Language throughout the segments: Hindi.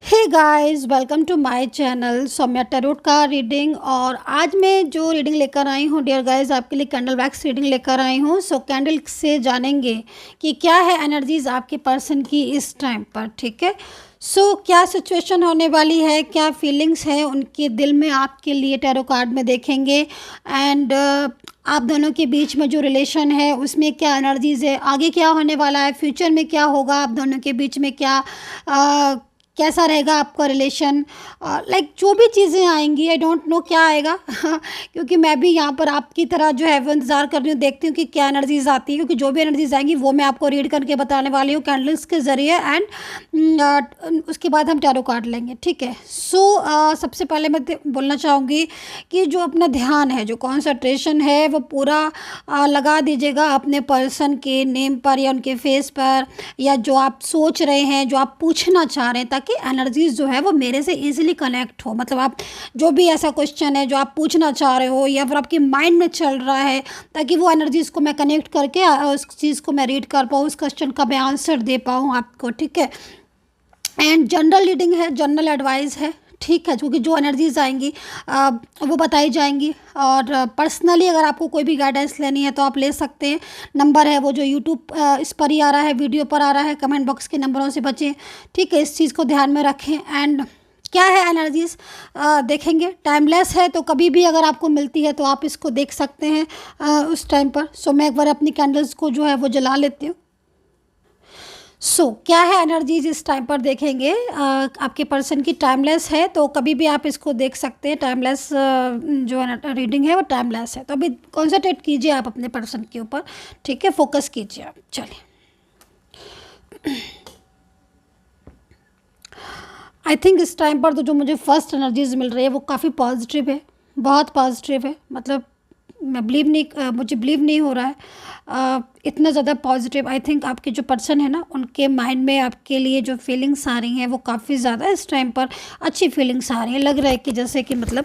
Hey guys, welcome to my channel Saumya tarot का रीडिंग। और आज मैं जो रीडिंग लेकर आई हूँ डियर गाइस, आपके लिए कैंडल वैक्स रीडिंग लेकर आई हूँ। सो कैंडल से जानेंगे कि क्या है एनर्जीज आपके पर्सन की इस टाइम पर। ठीक है, सो क्या सिचुएशन होने वाली है, क्या फीलिंग्स है उनके दिल में आपके लिए, टैरो कार्ड में देखेंगे। एंड आप दोनों के बीच में जो रिलेशन है उसमें क्या एनर्जीज है, आगे क्या होने वाला है, फ्यूचर में क्या होगा, आप दोनों के बीच में क्या कैसा रहेगा आपका रिलेशन। लाइक जो भी चीज़ें आएंगी, आई डोंट नो क्या आएगा क्योंकि मैं भी यहाँ पर आपकी तरह जो है वो इंतज़ार कर रही हूँ, देखती हूँ कि क्या एनर्जीज आती है, क्योंकि जो भी एनर्जीज आएंगी वो मैं आपको रीड करके बताने वाली हूँ कैंडल्स के ज़रिए। एंड उसके बाद हम टैरो कार्ड लेंगे। ठीक है, सो सबसे पहले मैं बोलना चाहूँगी कि जो अपना ध्यान है, जो कॉन्सेंट्रेशन है, वो पूरा लगा दीजिएगा अपने पर्सन के नेम पर या उनके फेस पर, या जो आप सोच रहे हैं, जो आप पूछना चाह रहे हैं, ताकि एनर्जीज जो है वो मेरे से इजीली कनेक्ट हो। मतलब आप जो भी ऐसा क्वेश्चन है जो आप पूछना चाह रहे हो या फिर आपके माइंड में चल रहा है, ताकि वो एनर्जीज को मैं कनेक्ट करके उस चीज़ को मैं रीड कर पाऊँ, उस क्वेश्चन का मैं आंसर दे पाऊँ आपको। ठीक है, एंड जनरल रीडिंग है, जनरल एडवाइस है। ठीक है, क्योंकि जो एनर्जीज आएंगी वो बताई जाएंगी। और पर्सनली अगर आपको कोई भी गाइडेंस लेनी है तो आप ले सकते हैं। नंबर है वो जो यूट्यूब इस पर ही आ रहा है, वीडियो पर आ रहा है। कमेंट बॉक्स के नंबरों से बचें। ठीक है, इस चीज़ को ध्यान में रखें। एंड क्या है एनर्जीज देखेंगे। टाइमलेस है, तो कभी भी अगर आपको मिलती है तो आप इसको देख सकते हैं उस टाइम पर। सो मैं एक बार अपनी कैंडल्स को जो है वो जला लेती हूँ। क्या है एनर्जीज इस टाइम पर देखेंगे। आपके पर्सन की टाइमलेस है, तो कभी भी आप इसको देख सकते हैं। टाइमलेस जो रीडिंग है वो टाइमलेस है, तो अभी कॉन्सेंट्रेट कीजिए आप अपने पर्सन के ऊपर। ठीक है, फोकस कीजिए आप। चलिए, आई थिंक इस टाइम पर तो जो मुझे फर्स्ट एनर्जीज मिल रही है वो काफ़ी पॉजिटिव है, बहुत पॉजिटिव है। मतलब मैं बिलीव नहीं मुझे बिलीव नहीं हो रहा है इतना ज़्यादा पॉजिटिव। आई थिंक आपके जो पर्सन है ना, उनके माइंड में आपके लिए जो फीलिंग्स आ रही हैं वो काफ़ी ज़्यादा इस टाइम पर अच्छी फीलिंग्स आ रही हैं। लग रहा है कि जैसे कि मतलब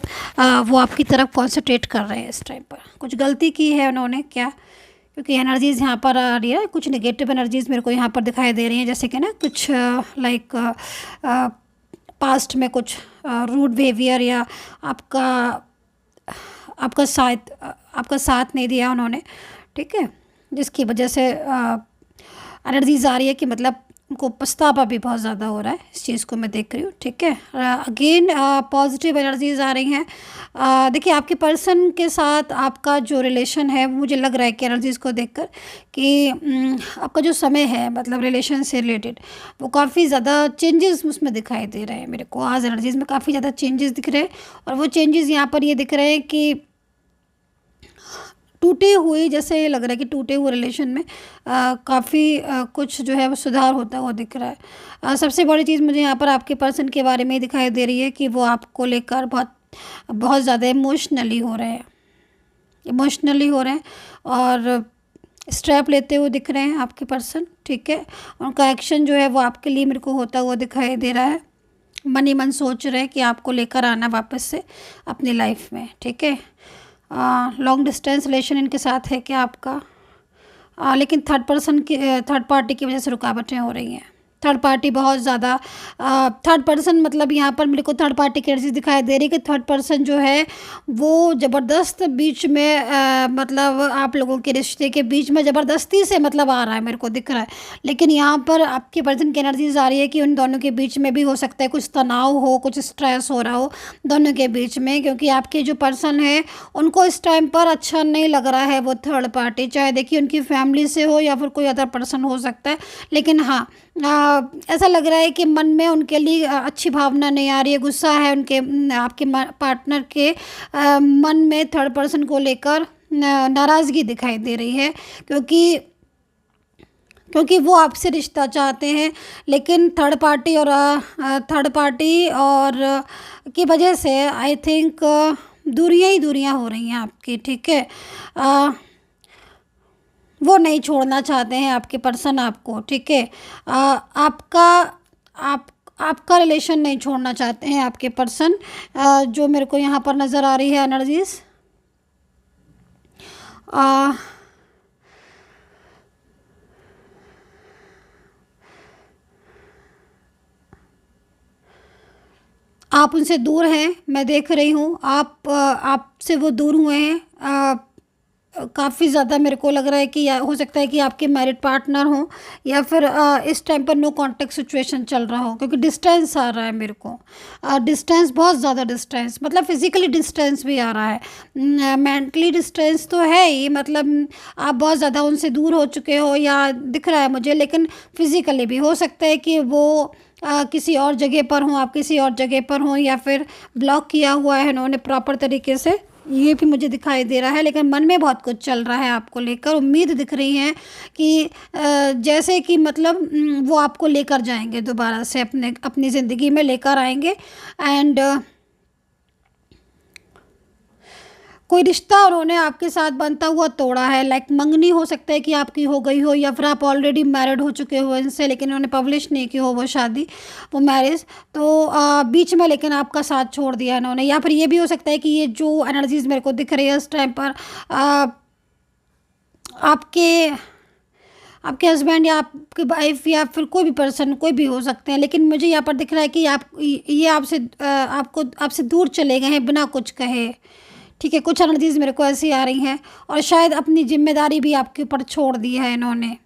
वो आपकी तरफ कॉन्सेंट्रेट कर रहे हैं इस टाइम पर। कुछ गलती की है उन्होंने क्या, क्योंकि एनर्जीज़ यहाँ पर आ रही है, कुछ नेगेटिव एनर्जीज़ मेरे को यहाँ पर दिखाई दे रही हैं। जैसे कि ना कुछ लाइक पास्ट में कुछ रूड बिहेवियर, या आपका आपका साथ आपका साथ नहीं दिया उन्होंने। ठीक है, जिसकी वजह से एनर्जीज आ रही है कि मतलब उनको पछतावा भी बहुत ज़्यादा हो रहा है। इस चीज़ को मैं देख रही हूँ। ठीक है, अगेन पॉजिटिव एनर्जीज आ रही हैं। देखिए, आपके पर्सन के साथ आपका जो रिलेशन है, मुझे लग रहा है कि एनर्जीज को देखकर कि आपका जो समय है, मतलब रिलेशन से रिलेटेड, वो काफ़ी ज़्यादा चेंजेस उसमें दिखाई दे रहे हैं मेरे को। आज एनर्जीज में काफ़ी ज़्यादा चेंजेस दिख रहे हैं, और वो चेंजेस यहाँ पर ये दिख रहे हैं कि टूटे हुए, जैसे लग रहा है कि टूटे हुए रिलेशन में काफ़ी कुछ जो है वो सुधार होता हुआ दिख रहा है। सबसे बड़ी चीज़ मुझे यहाँ पर आपके पर्सन के बारे में दिखाई दे रही है कि वो आपको लेकर बहुत बहुत ज़्यादा इमोशनली हो रहे हैं, इमोशनली हो रहे हैं, और स्टेप लेते हुए दिख रहे हैं आपके पर्सन। ठीक है, उनका एक्शन जो है वो आपके लिए मेरे को होता हुआ दिखाई दे रहा है। मन ही मन सोच रहे हैं कि आपको लेकर आना वापस से अपनी लाइफ में। ठीक है, लॉन्ग डिस्टेंस रिलेशन इनके साथ है क्या आपका। लेकिन थर्ड पार्टी की वजह से रुकावटें हो रही हैं। थर्ड पार्टी बहुत ज़्यादा, थर्ड पर्सन, मतलब यहाँ पर मेरे को थर्ड पार्टी की एनर्जी दिखाई दे रही है कि थर्ड पर्सन जो है वो ज़बरदस्त बीच में मतलब आप लोगों के रिश्ते के बीच में ज़बरदस्ती से मतलब आ रहा है, मेरे को दिख रहा है। लेकिन यहाँ पर आपके पर्सन की एनर्जीज आ रही है कि उन दोनों के बीच में भी हो सकता है कुछ तनाव हो, कुछ स्ट्रेस हो रहा हो दोनों के बीच में, क्योंकि आपके जो पर्सन है उनको इस टाइम पर अच्छा नहीं लग रहा है वो थर्ड पार्टी। चाहे देखिए उनकी फैमिली से हो या फिर कोई अदर पर्सन हो सकता है, लेकिन हाँ ऐसा लग रहा है कि मन में उनके लिए अच्छी भावना नहीं आ रही है। गुस्सा है उनके आपके पार्टनर के मन में थर्ड पर्सन को लेकर नाराज़गी दिखाई दे रही है, क्योंकि क्योंकि वो आपसे रिश्ता चाहते हैं, लेकिन थर्ड पार्टी और की वजह से आई थिंक दूरियां ही दूरियां हो रही हैं आपकी। ठीक है, वो नहीं छोड़ना चाहते हैं आपके पर्सन आपको। ठीक है, आपका आप आपका रिलेशन नहीं छोड़ना चाहते हैं आपके पर्सन, जो मेरे को यहाँ पर नज़र आ रही है एनर्जीज। आप उनसे दूर हैं, मैं देख रही हूँ। आपसे वो दूर हुए हैं। काफ़ी ज़्यादा मेरे को लग रहा है कि या हो सकता है कि आपके मैरिड पार्टनर हों, या फिर इस टाइम पर नो कांटेक्ट सिचुएशन चल रहा हो, क्योंकि डिस्टेंस आ रहा है मेरे को। डिस्टेंस, बहुत ज़्यादा डिस्टेंस, मतलब फिज़िकली डिस्टेंस भी आ रहा है। मेंटली डिस्टेंस तो है ही, मतलब आप बहुत ज़्यादा उनसे दूर हो चुके हो या दिख रहा है मुझे, लेकिन फिज़िकली भी हो सकता है कि वो किसी और जगह पर हों, आप किसी और जगह पर हों, या फिर ब्लॉक किया हुआ है उन्होंने प्रॉपर तरीके से, ये भी मुझे दिखाई दे रहा है। लेकिन मन में बहुत कुछ चल रहा है आपको लेकर, उम्मीद दिख रही है कि जैसे कि मतलब वो आपको लेकर जाएंगे, दोबारा से अपनी ज़िंदगी में लेकर आएंगे। एंड कोई रिश्ता उन्होंने आपके साथ बनता हुआ तोड़ा है, लाइक मंगनी हो सकता है कि आपकी हो गई हो, या फिर आप ऑलरेडी मैरिड हो चुके हो इनसे, लेकिन उन्होंने पब्लिश नहीं की हो वो शादी, वो मैरिज। तो बीच में लेकिन आपका साथ छोड़ दिया इन्होंने। या फिर ये भी हो सकता है कि ये जो एनर्जीज मेरे को दिख रही है इस टाइम पर, आपके आपके हस्बैंड या आपकी वाइफ या फिर कोई भी पर्सन, कोई भी हो सकते हैं, लेकिन मुझे यहाँ पर दिख रहा है कि ये आपसे दूर चले गए हैं बिना कुछ कहे। ठीक है, कुछ एनर्जीज मेरे को ऐसी आ रही हैं, और शायद अपनी जिम्मेदारी भी आपके ऊपर छोड़ दी है इन्होंने।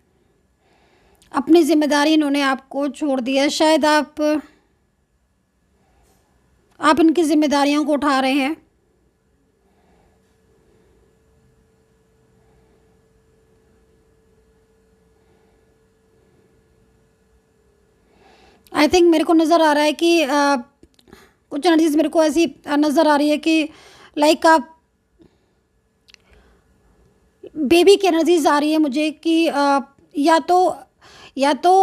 अपनी जिम्मेदारी इन्होंने आपको छोड़ दी है। शायद आप इनकी जिम्मेदारियों को उठा रहे हैं। आई थिंक मेरे को नज़र आ रहा है कि कुछ एनर्जीज मेरे को ऐसी नज़र आ रही है कि लाइक आप बेबी की एनर्जीज आ रही है मुझे कि या तो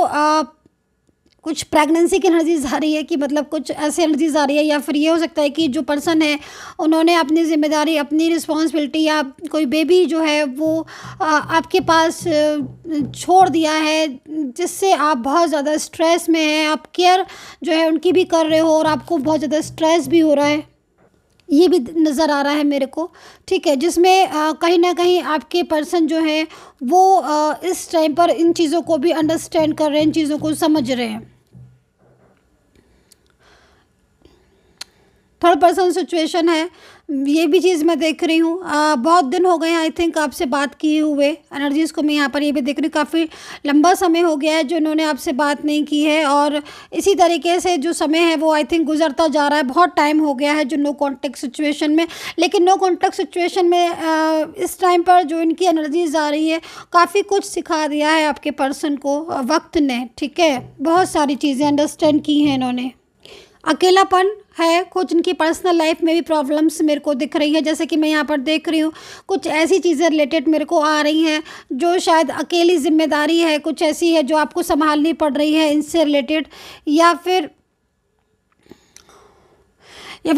कुछ प्रेगनेंसी की एनर्जीज आ रही है, कि मतलब कुछ ऐसे एनर्जीज आ रही है, या फिर ये हो सकता है कि जो पर्सन है उन्होंने अपनी जिम्मेदारी, अपनी रिस्पॉन्सिबिलिटी, या कोई बेबी जो है वो आपके पास छोड़ दिया है, जिससे आप बहुत ज़्यादा स्ट्रेस में हैं। आप केयर जो है उनकी भी कर रहे हो, और आपको बहुत ज़्यादा स्ट्रेस भी हो रहा है, ये भी नज़र आ रहा है मेरे को। ठीक है, जिसमें कहीं ना कहीं आपके पर्सन जो है वो इस टाइम पर इन चीज़ों को भी अंडरस्टैंड कर रहे हैं, इन चीज़ों को समझ रहे हैं। थर्ड पर्सन सिचुएशन है, ये भी चीज़ मैं देख रही हूँ। बहुत दिन हो गए हैं आई थिंक आपसे बात किए हुए। एनर्जीज़ को मैं यहाँ पर ये भी देख रही हूँ, काफ़ी लंबा समय हो गया है जो इन्होंने आपसे बात नहीं की है, और इसी तरीके से जो समय है वो आई थिंक गुजरता जा रहा है। बहुत टाइम हो गया है जो नो कॉन्टेक्ट सिचुएशन में, लेकिन नो कॉन्टेक्ट सिचुएशन में इस टाइम पर जो इनकी एनर्जीज आ रही है, काफ़ी कुछ सिखा दिया है आपके पर्सन को वक्त ने। ठीक है, बहुत सारी चीज़ें अंडरस्टैंड की हैं इन्होंने। अकेलापन है, कुछ इनकी पर्सनल लाइफ में भी प्रॉब्लम्स मेरे को दिख रही है, जैसे कि मैं यहाँ पर देख रही हूँ कुछ ऐसी चीज़ें रिलेटेड मेरे को आ रही हैं जो शायद अकेली जिम्मेदारी है, कुछ ऐसी है जो आपको संभालनी पड़ रही है इनसे रिलेटेड, या फिर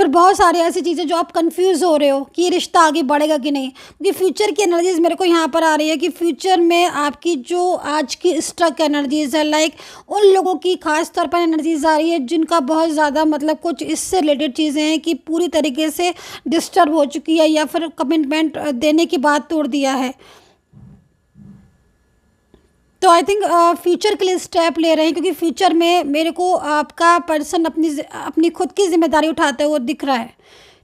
बहुत सारी ऐसी चीज़ें जो आप कंफ्यूज हो रहे हो कि ये रिश्ता आगे बढ़ेगा कि नहीं। क्योंकि फ्यूचर की एनर्जीज मेरे को यहाँ पर आ रही है कि फ्यूचर में आपकी जो आज की स्टक एनर्जीज है, लाइक उन लोगों की खास तौर पर एनर्जीज आ रही है जिनका बहुत ज़्यादा मतलब कुछ इससे रिलेटेड चीज़ें हैं कि पूरी तरीके से डिस्टर्ब हो चुकी है, या फिर कमिटमेंट देने की बात तोड़ दिया है। तो आई थिंक फ्यूचर के लिए स्टेप ले रहे हैं, क्योंकि फ्यूचर में मेरे को आपका पर्सन अपनी खुद की जिम्मेदारी उठाते हुए दिख रहा है।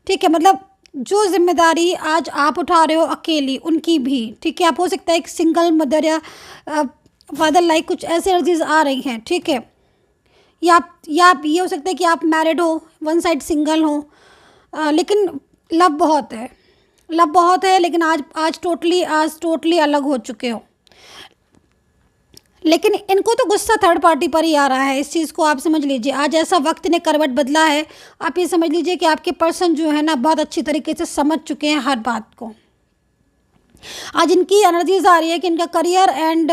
ठीक है, मतलब जो जिम्मेदारी आज आप उठा रहे हो अकेली, उनकी भी। ठीक है, आप हो सकता है एक सिंगल मदर या फादर, लाइक कुछ ऐसे एनर्जीज आ रही हैं। ठीक है, या आप ये हो सकता है कि आप मैरिड हो, वन साइड सिंगल हो, लेकिन लव बहुत है, लव बहुत है, लेकिन आज टोटली अलग हो चुके हो। लेकिन इनको तो गुस्सा थर्ड पार्टी पर ही आ रहा है, इस चीज़ को आप समझ लीजिए। आज ऐसा वक्त ने करवट बदला है, आप ये समझ लीजिए कि आपके पर्सन जो है ना बहुत अच्छी तरीके से समझ चुके हैं हर बात को। आज इनकी एनर्जीज आ रही है कि इनका करियर एंड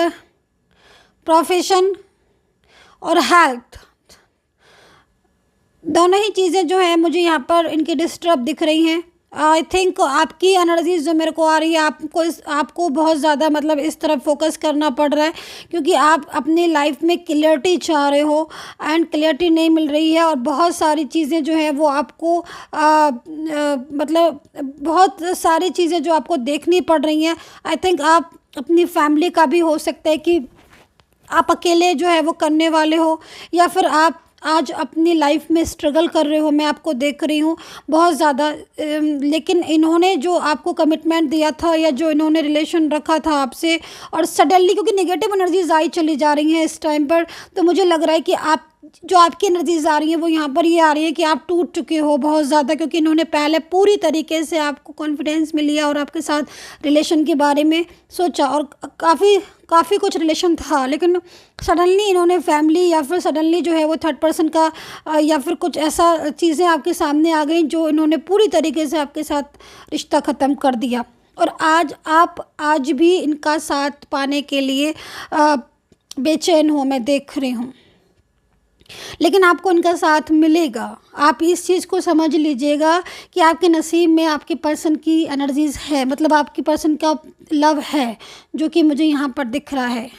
प्रोफेशन और हेल्थ, दोनों ही चीज़ें जो है मुझे यहाँ पर इनकी डिस्टर्ब दिख रही हैं। आई थिंक आपकी एनर्जीज जो मेरे को आ रही है, आपको बहुत ज़्यादा मतलब इस तरफ फोकस करना पड़ रहा है, क्योंकि आप अपनी लाइफ में क्लियरिटी चाह रहे हो एंड क्लियरिटी नहीं मिल रही है, और बहुत सारी चीज़ें जो है वो आपको मतलब बहुत सारी चीज़ें जो आपको देखनी पड़ रही हैं। आई थिंक आप अपनी फैमिली का भी हो सकता है कि आप अकेले जो है वो करने वाले हो, या फिर आप आज अपनी लाइफ में स्ट्रगल कर रहे हो, मैं आपको देख रही हूँ बहुत ज़्यादा। लेकिन इन्होंने जो आपको कमिटमेंट दिया था या जो इन्होंने रिलेशन रखा था आपसे, और सडनली क्योंकि नेगेटिव एनर्जीज आई चली जा रही हैं इस टाइम पर, तो मुझे लग रहा है कि आप जो आपकी एनर्जीज आ रही हैं वो यहाँ पर ये आ रही है कि आप टूट चुके हो बहुत ज़्यादा, क्योंकि इन्होंने पहले पूरी तरीके से आपको कॉन्फिडेंस में लिया और आपके साथ रिलेशन के बारे में सोचा, और काफ़ी कुछ रिलेशन था, लेकिन सडनली इन्होंने फैमिली या फिर सडनली जो है वो थर्ड पर्सन का या फिर कुछ ऐसा चीज़ें आपके सामने आ गई जो इन्होंने पूरी तरीके से आपके साथ रिश्ता ख़त्म कर दिया। और आज भी इनका साथ पाने के लिए बेचैन हो, मैं देख रही हूँ, लेकिन आपको इनका साथ मिलेगा। आप इस चीज़ को समझ लीजिएगा कि आपके नसीब में आपके पर्सन की एनर्जीज़ है, मतलब आपके पर्सन का लव है, जो कि मुझे यहाँ पर दिख रहा है।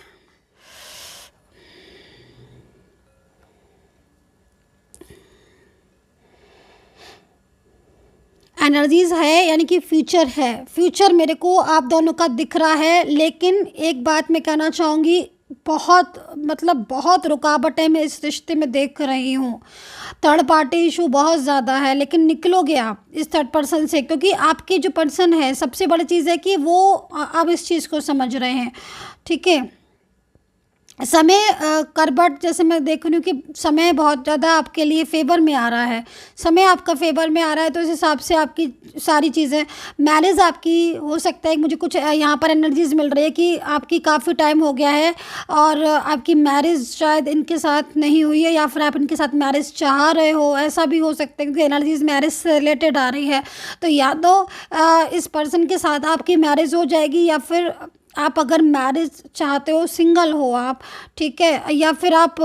एनर्जीज़ है यानी कि फ्यूचर है, फ्यूचर मेरे को आप दोनों का दिख रहा है। लेकिन एक बात मैं कहना चाहूँगी, बहुत रुकावटें मैं इस रिश्ते में देख रही हूँ। थर्ड पार्टी इशू बहुत ज़्यादा है, लेकिन निकलोगे आप इस थर्ड पर्सन से, क्योंकि आपके जो पर्सन है, सबसे बड़ी चीज़ है कि वो अब इस चीज़ को समझ रहे हैं। ठीक है, समय करबट जैसे मैं देख रही हूँ कि समय बहुत ज़्यादा आपके लिए फेवर में आ रहा है, समय आपका फेवर में आ रहा है, तो इस हिसाब से आपकी सारी चीज़ें, मैरिज आपकी हो सकता है। मुझे कुछ यहाँ पर एनर्जीज मिल रही है कि आपकी काफ़ी टाइम हो गया है और आपकी मैरिज शायद इनके साथ नहीं हुई है, या फिर आप इनके साथ मैरिज चाह रहे हो, ऐसा भी हो सकता है, क्योंकि एनर्जीज मैरिज से रिलेटेड आ रही है। तो या तो इस पर्सन के साथ आपकी मैरिज हो जाएगी, या फिर आप अगर मैरिज चाहते हो, सिंगल हो आप, ठीक है, या फिर आप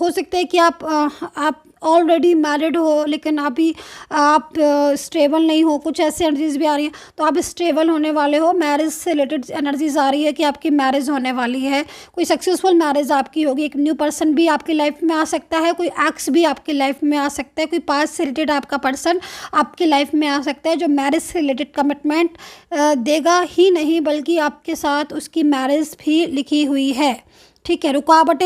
हो सकता है कि आप ऑलरेडी मैरिड हो लेकिन अभी आप स्टेबल नहीं हो, कुछ ऐसी एनर्जीज भी आ रही हैं। तो आप स्टेबल होने वाले हो, मैरिज से रिलेटेड एनर्जीज आ रही है कि आपकी मैरिज होने वाली है, कोई सक्सेसफुल मैरिज आपकी होगी। एक न्यू पर्सन भी आपकी लाइफ में आ सकता है, कोई एक्स भी आपकी लाइफ में आ सकता है, कोई पास्ट से रिलेटेड आपका पर्सन आपकी लाइफ में आ सकता है, जो मैरिज से रिलेटेड कमिटमेंट देगा ही नहीं, बल्कि आपके साथ उसकी मैरिज भी लिखी हुई है। ठीक है,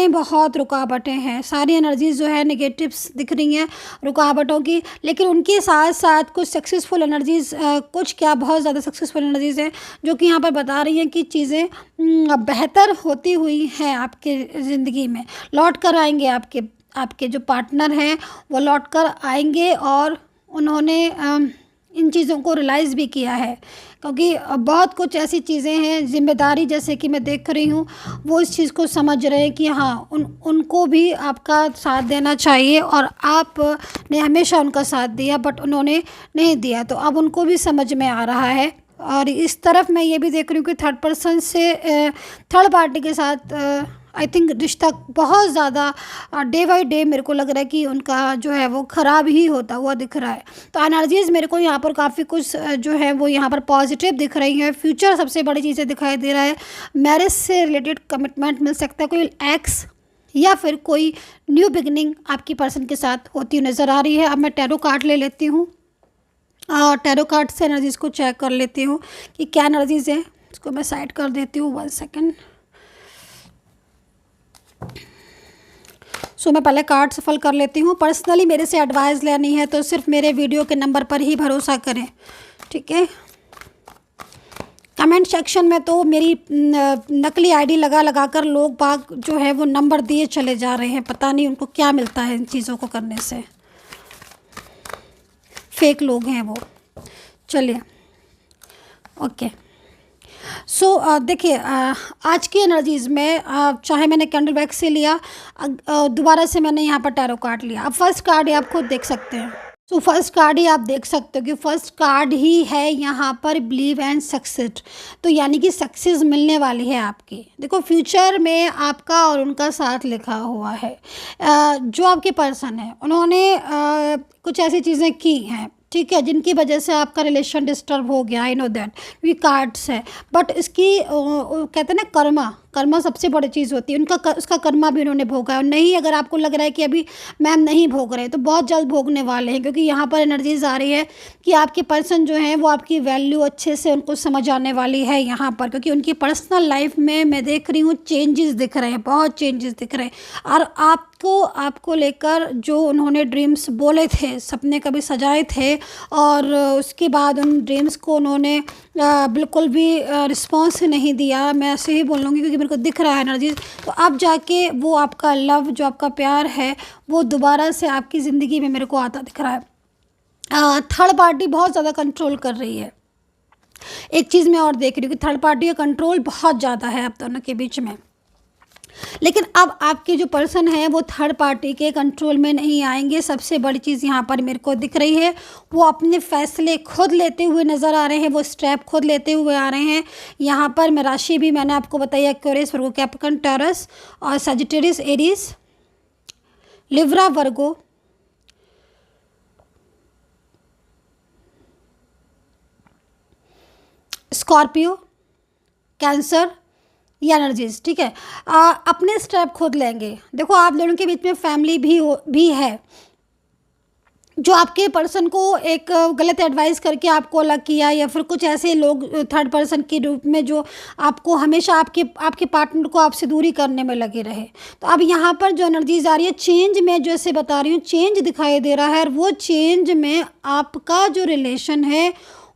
बहुत रुकावटें हैं, सारी एनर्जीज जो है नेगेटिव्स दिख रही हैं रुकावटों की, लेकिन उनके साथ साथ कुछ सक्सेसफुल एनर्जीज, कुछ क्या बहुत ज़्यादा सक्सेसफुल एनर्जीज हैं जो कि यहाँ पर बता रही हैं कि चीज़ें बेहतर होती हुई हैं आपके ज़िंदगी में। लौट कर आएंगे, आपके जो पार्टनर हैं वो लौट कर आएंगे, और उन्होंने इन चीज़ों को रियलाइज़ भी किया है, क्योंकि बहुत कुछ ऐसी चीज़ें हैं, जिम्मेदारी जैसे कि मैं देख रही हूँ, वो इस चीज़ को समझ रहे हैं कि हाँ उनको भी आपका साथ देना चाहिए, और आपने हमेशा उनका साथ दिया बट उन्होंने नहीं दिया, तो अब उनको भी समझ में आ रहा है। और इस तरफ मैं ये भी देख रही हूँ कि थर्ड पर्सन से थर्ड पार्टी के साथ आई थिंक रिश्ता बहुत ज़्यादा डे बाई डे मेरे को लग रहा है कि उनका जो है वो ख़राब ही होता हुआ दिख रहा है। तो एनर्जीज़ मेरे को यहाँ पर काफ़ी कुछ जो है वो यहाँ पर पॉजिटिव दिख रही है। फ्यूचर सबसे बड़ी चीज़ें दिखाई दे रहा है, मैरिज से रिलेटेड कमिटमेंट मिल सकता है, कोई एक्स या फिर कोई न्यू बिगनिंग आपकी पर्सन के साथ होती हुई नज़र आ रही है। अब मैं टैरो कार्ड ले लेती हूँ, टैरो कार्ड से एनर्जीज़ को चेक कर लेती हूँ कि क्या एनर्जीज़ है। इसको मैं साइड कर देती हूँ, 1 सेकेंड। मैं पहले कार्ड सफल कर लेती हूँ। पर्सनली मेरे से एडवाइस लेनी है तो सिर्फ मेरे वीडियो के नंबर पर ही भरोसा करें, ठीक है। कमेंट सेक्शन में तो मेरी नकली आईडी लगा कर लोग बाग जो है वो नंबर दिए चले जा रहे हैं, पता नहीं उनको क्या मिलता है इन चीज़ों को करने से, फेक लोग हैं वो। चलिए, ओके। देखिए, आज की एनर्जीज़ में चाहे मैंने कैंडल वैक्स से लिया, दोबारा से मैंने यहाँ पर टैरो कार्ड लिया। अब फर्स्ट कार्ड ही आप खुद देख सकते हैं। फर्स्ट कार्ड ही आप देख सकते हो कि फर्स्ट कार्ड ही है यहाँ पर बिलीव एंड सक्सेस। तो यानी कि सक्सेस मिलने वाली है आपकी। देखो, फ्यूचर में आपका और उनका साथ लिखा हुआ है। जो आपके पर्सन है उन्होंने कुछ ऐसी चीज़ें की हैं, ठीक है, जिनकी वजह से आपका रिलेशन डिस्टर्ब हो गया। आई नो दैट, ये कार्ड्स है, बट इसकी कहते हैं ना कर्मा सबसे बड़ी चीज़ होती है। उसका कर्मा भी उन्होंने भोगा है। और नहीं, अगर आपको लग रहा है कि अभी मैम नहीं भोग रहे, तो बहुत जल्द भोगने वाले हैं, क्योंकि यहाँ पर एनर्जीज आ रही है कि आपके पर्सन जो हैं वो आपकी वैल्यू अच्छे से उनको समझ आने वाली है यहाँ पर, क्योंकि उनकी पर्सनल लाइफ में मैं देख रही हूँ चेंजेस दिख रहे हैं, बहुत चेंजेस दिख रहे हैं। और आपको लेकर जो उन्होंने ड्रीम्स बोले थे, सपने कभी सजाए थे, और उसके बाद उन ड्रीम्स को उन्होंने बिल्कुल भी रिस्पॉन्स नहीं दिया, मैं ऐसे ही बोलूँगी क्योंकि मेरे को दिख रहा है एनर्जीज। तो अब जाके वो आपका लव, जो आपका प्यार है, वो दोबारा से आपकी ज़िंदगी में मेरे को आता दिख रहा है। थर्ड पार्टी बहुत ज़्यादा कंट्रोल कर रही है। एक चीज़ मैं और देख रही हूँ कि थर्ड पार्टी का कंट्रोल बहुत ज़्यादा है आप दोनों के बीच में। लेकिन अब आपके जो पर्सन है वो थर्ड पार्टी के कंट्रोल में नहीं आएंगे। सबसे बड़ी चीज़ यहाँ पर मेरे को दिख रही है, वो अपने फैसले खुद लेते हुए नज़र आ रहे हैं, वो स्टेप खुद लेते हुए आ रहे हैं। यहाँ पर मैं राशि भी मैंने आपको बताया, एक्वेरियस, वर्गो, कैप्रिकॉर्न, टॉरस और सजिटेरियस, एरीज, लिब्रा, वर्गो, स्कॉर्पियो, कैंसर, ये एनर्जीज, ठीक है। अपने स्टेप खुद लेंगे। देखो, आप दोनों के बीच में फैमिली भी है, जो आपके पर्सन को एक गलत एडवाइस करके आपको अलग किया, या फिर कुछ ऐसे लोग थर्ड पर्सन के रूप में जो आपको हमेशा आपके पार्टनर को आपसे दूरी करने में लगे रहे। तो अब यहाँ पर जो एनर्जीज आ रही है, चेंज में जैसे बता रही हूँ, चेंज दिखाई दे रहा है, और वो चेंज में आपका जो रिलेशन है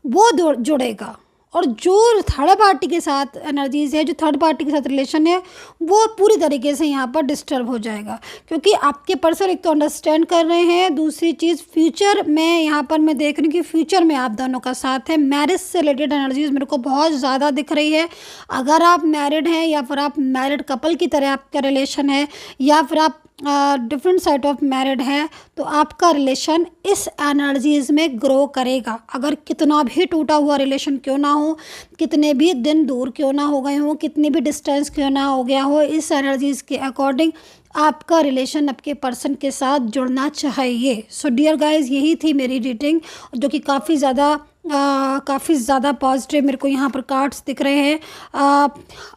वो जुड़ेगा। और जो थर्ड पार्टी के साथ एनर्जीज है, जो थर्ड पार्टी के साथ रिलेशन है, वो पूरी तरीके से यहाँ पर डिस्टर्ब हो जाएगा, क्योंकि आपके पर्सन एक तो अंडरस्टैंड कर रहे हैं, दूसरी चीज़ फ्यूचर में यहाँ पर मैं देख रही हूँ कि फ्यूचर में आप दोनों का साथ है। मैरिज से रिलेटेड एनर्जीज मेरे को बहुत ज़्यादा दिख रही है। अगर आप मैरिड हैं, या फिर आप मैरिड कपल की तरह आपका रिलेशन है, या फिर आप डिफरेंट साइड ऑफ मैरिड है, तो आपका रिलेशन इस एनर्जीज़ में ग्रो करेगा। अगर कितना भी टूटा हुआ रिलेशन क्यों ना हो, कितने भी दिन दूर क्यों ना हो गए हों, कितनी भी डिस्टेंस क्यों ना हो गया हो, इस एनर्जीज़ के अकॉर्डिंग आपका रिलेशन आपके पर्सन के साथ जुड़ना चाहिए। सो डियर गाइज, यही थी मेरी रीडिंग, जो कि काफ़ी ज़्यादा पॉजिटिव मेरे को यहाँ पर कार्ड्स दिख रहे हैं।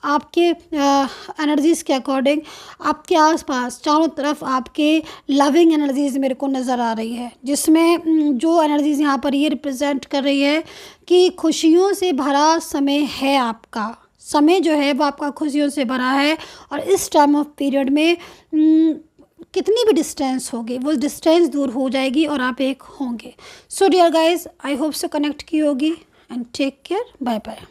आपके एनर्जीज़ के अकॉर्डिंग आपके आसपास चारों तरफ आपके लविंग एनर्जीज़ मेरे को नज़र आ रही है, जिसमें जो एनर्जीज़ यहाँ पर ये रिप्रेजेंट कर रही है कि खुशियों से भरा समय है। आपका समय जो है वो आपका खुशियों से भरा है, और इस टाइम ऑफ पीरियड में कितनी भी डिस्टेंस होगी, वो डिस्टेंस दूर हो जाएगी और आप एक होंगे। So dear guys, I hope से कनेक्ट की होगी, and take care, bye bye.